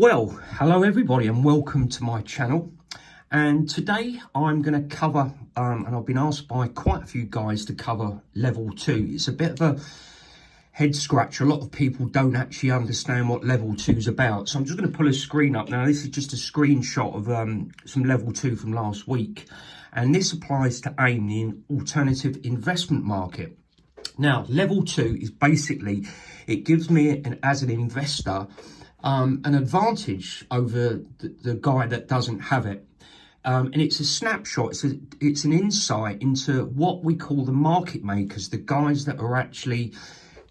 Well, hello everybody and welcome to my channel. And today I'm going to cover, and I've been asked by quite a few guys to cover level 2. It's a bit of a head scratcher. A lot of people don't actually understand what level 2 is about. So I'm just going to pull a screen up. Now this is just a screenshot of some level 2 from last week. And this applies to AIM, the alternative investment market. Now, level 2 is basically, it gives me, as an investor, an advantage over the guy that doesn't have it. And it's a snapshot, it's an insight into what we call the market makers, the guys that are actually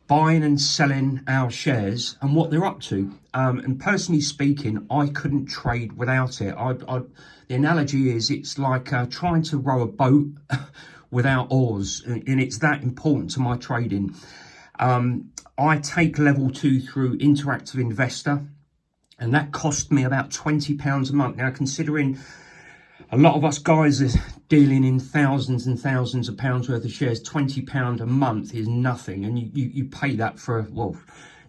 buying and selling our shares and what they're up to. And personally speaking, I couldn't trade without it. The analogy is it's like trying to row a boat without oars, and it's that important to my trading. I take level 2 through Interactive Investor, and that cost me about £20 a month. Now, considering a lot of us guys are dealing in thousands and thousands of pounds worth of shares, £20 a month is nothing, and you pay that for, well,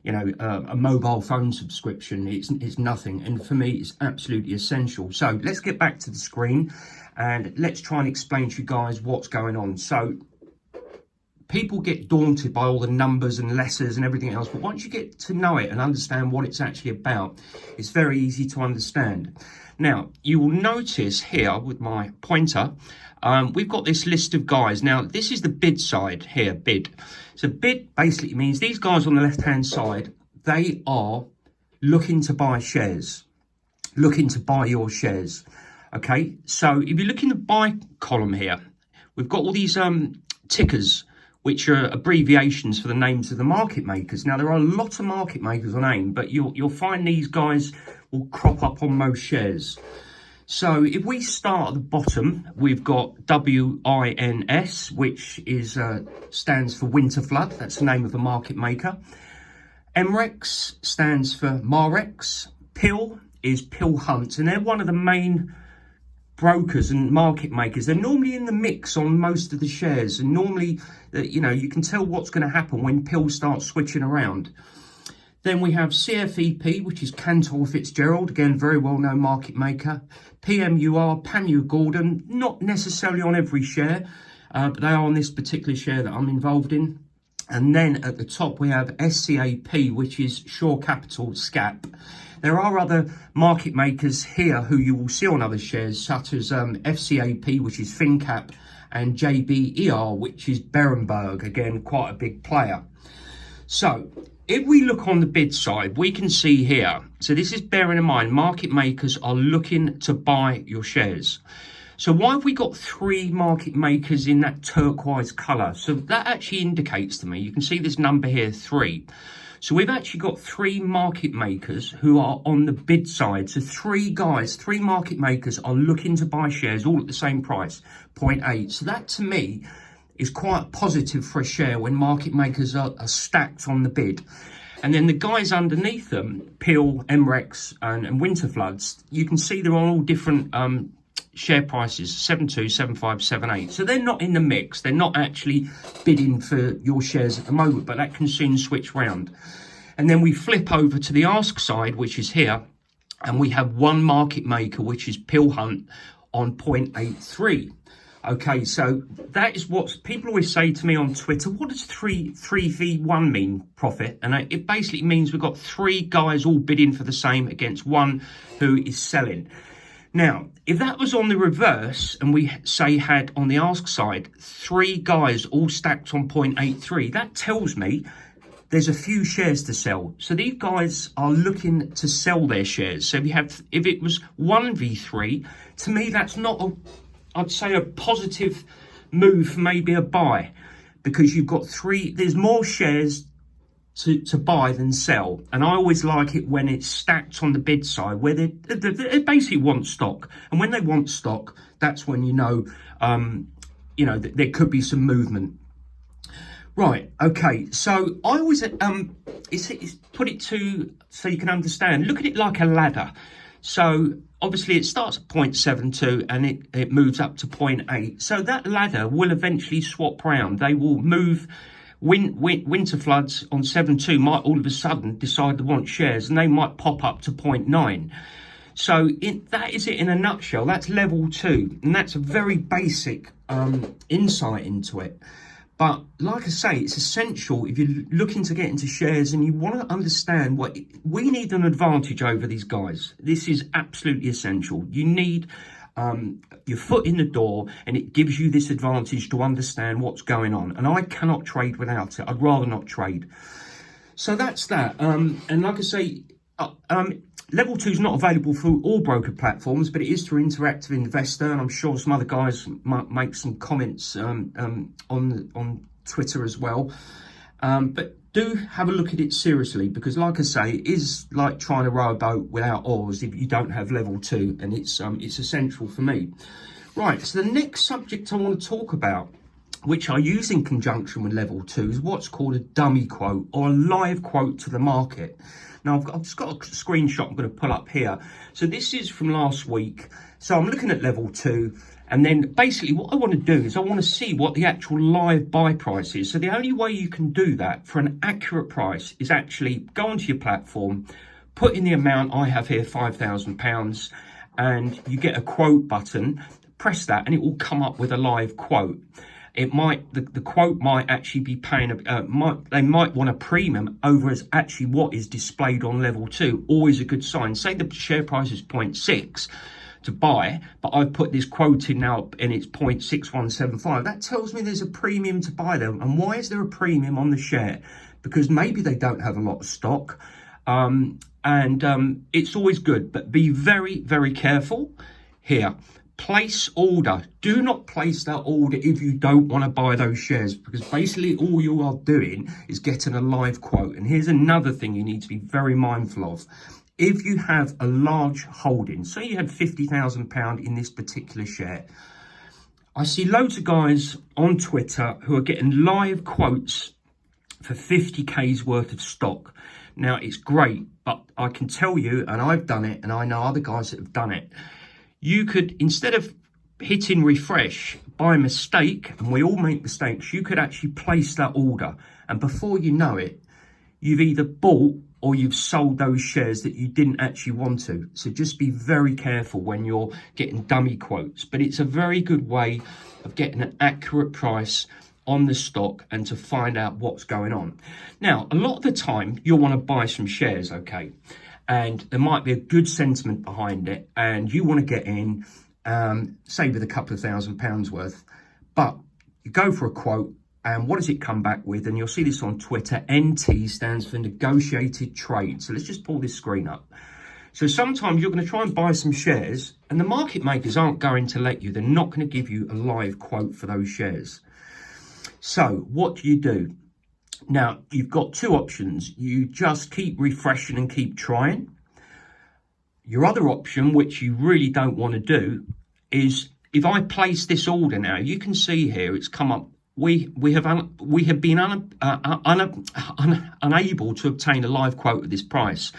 you know, a mobile phone subscription. It's nothing, and for me, it's absolutely essential. So let's get back to the screen, and let's try and explain to you guys what's going on. So people get daunted by all the numbers and letters and everything else, but once you get to know it and understand what it's actually about, it's very easy to understand. Now, you will notice here with my pointer, we've got this list of guys. Now, this is the bid side here, bid. So bid basically means these guys on the left-hand side, they are looking to buy shares, looking to buy your shares. Okay, so if you look in the buy column here, we've got all these tickers, which are abbreviations for the names of the market makers. Now, there are a lot of market makers on AIM, but you'll find these guys will crop up on most shares. So if we start at the bottom, we've got WINS, which is stands for Winterflood. That's the name of the market maker. MREX stands for Marex. PIL is Peel Hunt, and they're one of the main brokers and market makers. They're normally in the mix on most of the shares, and normally, you know, you can tell what's going to happen when PIL starts switching around. Then we have CFEP, which is Cantor Fitzgerald, again, very well-known market maker. PMUR, Panmure Gordon, not necessarily on every share, but they are on this particular share that I'm involved in. And then at the top, we have SCAP, which is Shore Capital, SCAP. There are other market makers here who you will see on other shares, such as FCAP, which is FinCap, and JBER, which is Berenberg, again, quite a big player. So if we look on the bid side, we can see here, so this is bearing in mind, market makers are looking to buy your shares. So why have we got 3 market makers in that turquoise colour? So that actually indicates to me, you can see this number here, 3. So we've actually got 3 market makers who are on the bid side. So 3 guys, 3 market makers are looking to buy shares all at the same price, 0.8. So that to me is quite positive for a share when market makers are stacked on the bid. And then the guys underneath them, PIL, MREX and Winterfloods, you can see they're on all different share prices, 72, 75, 78. So they're not in the mix. They're not actually bidding for your shares at the moment, but that can soon switch round. And then we flip over to the ask side, which is here, and we have 1 market maker, which is Peel Hunt on 0.83. Okay, so that is what people always say to me on Twitter. What does 3v1 mean, Profit? And it basically means we've got 3 guys all bidding for the same against 1 who is selling. Now, if that was on the reverse, and we say had on the ask side 3 guys all stacked on 0.83, that tells me there's a few shares to sell. So these guys are looking to sell their shares. So if it was 1v3, to me that's not I'd say a positive move for maybe a buy, because you've got 3, there's more shares to buy than sell. And I always like it when it's stacked on the bid side, where they basically want stock. And when they want stock, that's when you know that there could be some movement. Right, okay, so I always put it to, so you can understand, look at it like a ladder. So obviously it starts at 0.72 and it moves up to 0.8. So that ladder will eventually swap round. They will move Winter Floods on 7.2 might all of a sudden decide they want shares, and they might pop up to 0.9. So that is it in a nutshell. That's level 2, and that's a very basic insight into it. But like I say, it's essential if you're looking to get into shares and you want to understand what we need an advantage over these guys. This is absolutely essential. You need your foot in the door, and it gives you this advantage to understand what's going on. And I cannot trade without it. I'd rather not trade. So that's that. And like I say, level 2 is not available through all broker platforms, but it is through Interactive Investor, and I'm sure some other guys might make some comments on Twitter as well. But do have a look at it seriously, because like I say, it is like trying to row a boat without oars if you don't have level 2, and it's essential for me. Right, so the next subject I want to talk about, which I use in conjunction with level 2, is what's called a dummy quote, or a live quote to the market. Now, I've just got a screenshot I'm going to pull up here. So this is from last week. So I'm looking at level 2. And then basically what I want to do is I want to see what the actual live buy price is. So the only way you can do that for an accurate price is actually go onto your platform, put in the amount. I have here £5,000, and you get a quote button, press that, and it will come up with a live quote. It might, the quote might actually be paying, they might want a premium over as actually what is displayed on level 2. Always a good sign. Say the share price is 0.6 to buy, but I've put this quote in now and it's 0.6175. That tells me there's a premium to buy them. And why is there a premium on the share? Because maybe they don't have a lot of stock. It's always good, but be very, very careful here. Place order. Do not place that order if you don't want to buy those shares, because basically all you are doing is getting a live quote. And here's another thing you need to be very mindful of. If you have a large holding, say you had £50,000 in this particular share, I see loads of guys on Twitter who are getting live quotes for 50k's worth of stock. Now, it's great, but I can tell you, and I've done it, and I know other guys that have done it, you could, instead of hitting refresh by mistake, and we all make mistakes, you could actually place that order. And before you know it, you've either bought or you've sold those shares that you didn't actually want to. So just be very careful when you're getting dummy quotes. But it's a very good way of getting an accurate price on the stock and to find out what's going on. Now, a lot of the time, you'll want to buy some shares, okay? And there might be a good sentiment behind it, and you want to get in, say with a couple of £1,000 worth, but you go for a quote, and what does it come back with? And you'll see this on Twitter. NT stands for negotiated trade. So let's just pull this screen up. So sometimes you're going to try and buy some shares, and the market makers aren't going to let you. They're not going to give you a live quote for those shares. So what do? Now, you've got two options. You just keep refreshing and keep trying. Your other option, which you really don't want to do, is if I place this order now, you can see here it's come up. We have been unable to obtain a live quote at this price.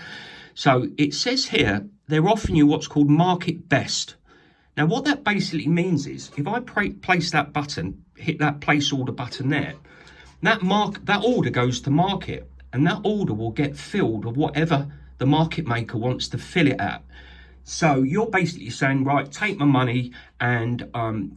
So it says here they're offering you what's called market best. Now, what that basically means is if I place that button, hit that place order button there, that order goes to market, and that order will get filled of whatever the market maker wants to fill it at. So you're basically saying, right, take my money and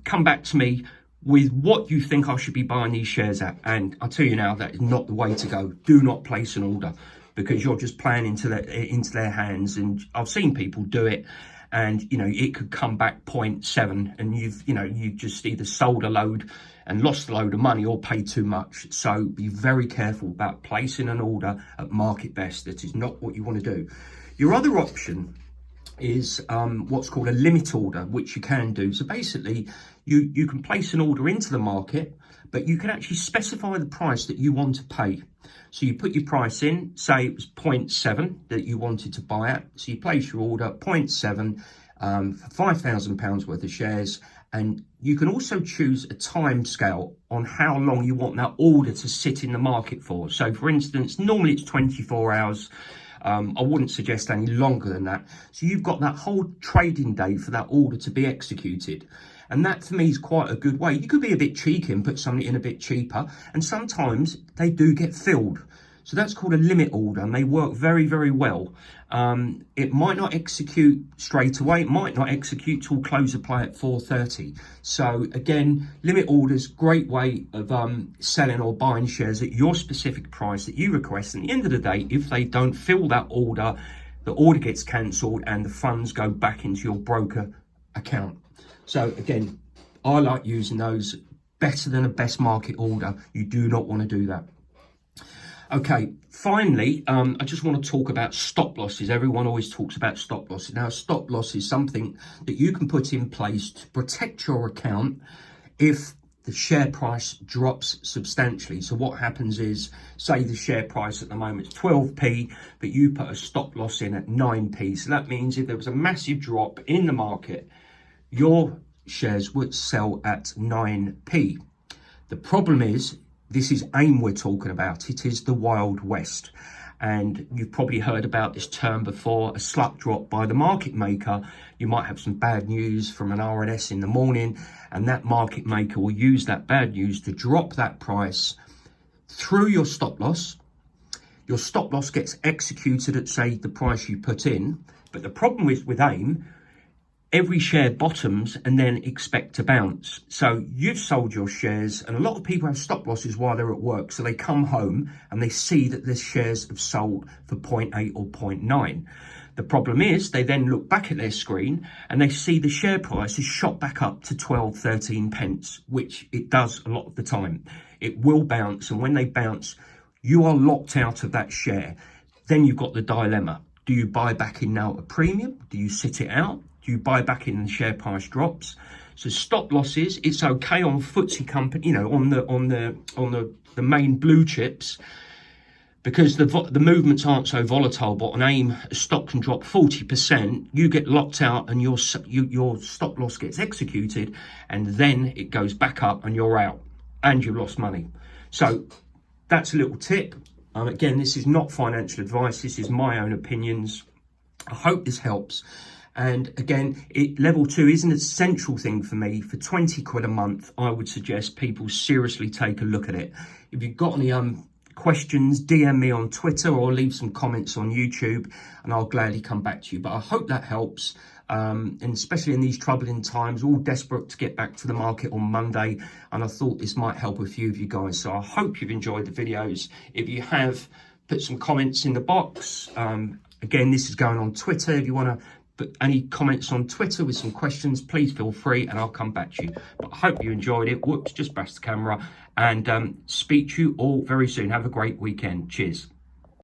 come back to me with what you think I should be buying these shares at. And I'll tell you now, that is not the way to go. Do not place an order, because you're just playing into their hands. And I've seen people do it, and it could come back 0.7, and you've just either sold a load and lost a load of money or paid too much. So be very careful about placing an order at market best. That is not what you want to do. Your other option is what's called a limit order, which you can do. So basically, you can place an order into the market, but you can actually specify the price that you want to pay. So you put your price in, say it was 0.7 that you wanted to buy at. So you place your order 0.7 for £5,000 worth of shares. And you can also choose a time scale on how long you want that order to sit in the market for. So for instance, normally it's 24 hours. I wouldn't suggest any longer than that. So you've got that whole trading day for that order to be executed. And that for me is quite a good way. You could be a bit cheeky and put something in a bit cheaper, and sometimes they do get filled. So that's called a limit order, and they work very, very well. It might not execute straight away. It might not execute till close of play at 4:30. So again, limit orders, great way of selling or buying shares at your specific price that you request. And at the end of the day, if they don't fill that order, the order gets cancelled and the funds go back into your broker account. So again, I like using those. Better than a best market order. You do not want to do that. Okay, finally, I just want to talk about stop losses. Everyone always talks about stop losses. Now, stop loss is something that you can put in place to protect your account if the share price drops substantially. So what happens is, say the share price at the moment is 12p, but you put a stop loss in at 9p. So that means if there was a massive drop in the market, your shares would sell at 9p. The problem is, this is AIM we're talking about. It is the Wild West. And you've probably heard about this term before, a slut drop by the market maker. You might have some bad news from an RNS in the morning, and that market maker will use that bad news to drop that price through your stop loss. Your stop loss gets executed at, say, the price you put in. But the problem with AIM, every share bottoms and then expect to bounce. So you've sold your shares, and a lot of people have stop losses while they're at work. So they come home and they see that their shares have sold for 0.8 or 0.9. The problem is they then look back at their screen and they see the share price is shot back up to 12, 13 pence, which it does a lot of the time. It will bounce, and when they bounce, you are locked out of that share. Then you've got the dilemma. Do you buy back in now at a premium? Do you sit it out? Do you buy back in and the share price drops? So stop losses, it's okay on FTSE company, on the main blue chips, because the movements aren't so volatile. But on AIM, a stock can drop 40%. You get locked out, and your stop loss gets executed, and then it goes back up, and you're out, and you lost money. So that's a little tip. Again, this is not financial advice. This is my own opinions. I hope this helps. And again, level 2 is an essential thing for me. For 20 quid a month, I would suggest people seriously take a look at it. If you've got any questions, DM me on Twitter or leave some comments on YouTube, and I'll gladly come back to you. But I hope that helps. And especially in these troubling times, all desperate to get back to the market on Monday. And I thought this might help a few of you guys. So I hope you've enjoyed the videos. If you have, put some comments in the box. Again, this is going on Twitter. If you want to put any comments on Twitter with some questions, please feel free and I'll come back to you. But I hope you enjoyed it. Whoops, just bashed the camera. And speak to you all very soon. Have a great weekend. Cheers.